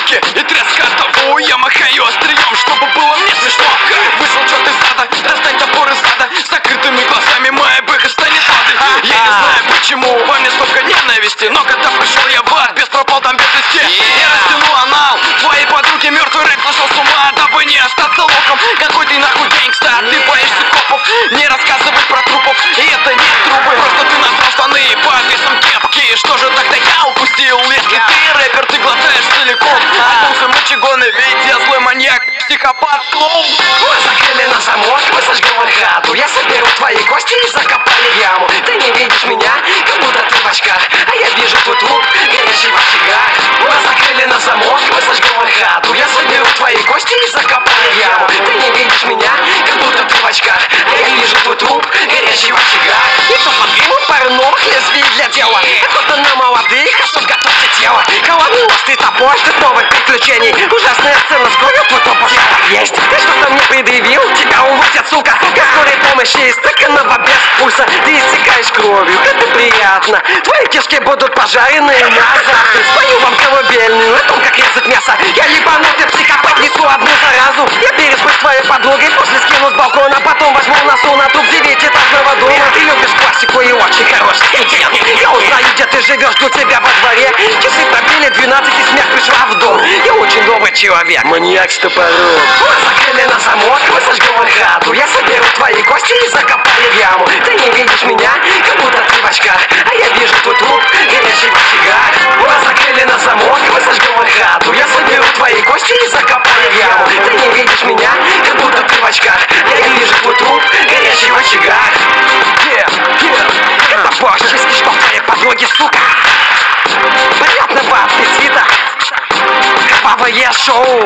крики и тряска того. Я махаю острием, чтобы было мне смешно. Вышел черт из ада, достань топор из ада. С закрытыми глазами моя бэха станет адой. Я не знаю почему во мне столько ненависти, но когда пришел я в ад, без пропал там без вести. Я растянул анал твоей подруги, мертвый рэп сошел с ума, дабы не остаться лохом. Какой ты нахуй гангста, ты боишься копов. Не рассказывай про трупов, и это не трубы. Просто ты назвал штаны под весом кепки. Что же тогда я упустил? Если ты рэпер, ты глотаешь целиком. А же мочегоны, ведь я злой маньяк, психопат, клоун. Мы закрыли на замок, мы сожгем хату. Я соберу твои кости и закопали яму. Ты не видишь меня, как будто ты в очках, а я вижу твой труп, горящий в очагах. Мы закрыли на замок, мы сожгем хату. Я соберу твои кости и закопали яму. Ты не видишь меня, как будто ты в очках, а я вижу твой труп, горящий в очагах. Никто подвинул пару новых лезвий для тела. Охота на молодых, особ готовьте тело. Головный острый топор, ждет новых приключений. Ужасная сцена, скоро твой топор есть. Ты что-то мне предъявил, тебя увозят, сука. Я скорой помощи из стаканного без пульса. Ты истекаешь кровью, это приятно. Твои кишки будут пожаренные на завтра. Спою вам колыбельную о том, как резать мясо. Я ебанутый психопат, несу одну заразу. Я переспу с твоей подругой, после скину с балкона. Потом возьму носу на труп 9-этажного дома. Ты любишь классику и очень хороший студент. Я узнаю, где ты живешь, жду тебя во дворе. Часы пробили 12 и смерть пришла в дом. Я очень добрый человек, маньяк с топором. Мы закрыли на замок, мы сожгем хату. Я соберу твои кости и закопали в яму. Ты не видишь меня, как будто ты в очках, а я вижу твой труп, горящий в очагах. Мы закрыли на замок, мы сожгем хату. Я соберу твои кости и закопали в яму. Ты не видишь меня, как будто ты в очках, а я вижу твой труп, горящий в очагах. Это бог чистый, что в твоей подруге, сука. Приятного аппетита. Кровавое шоу.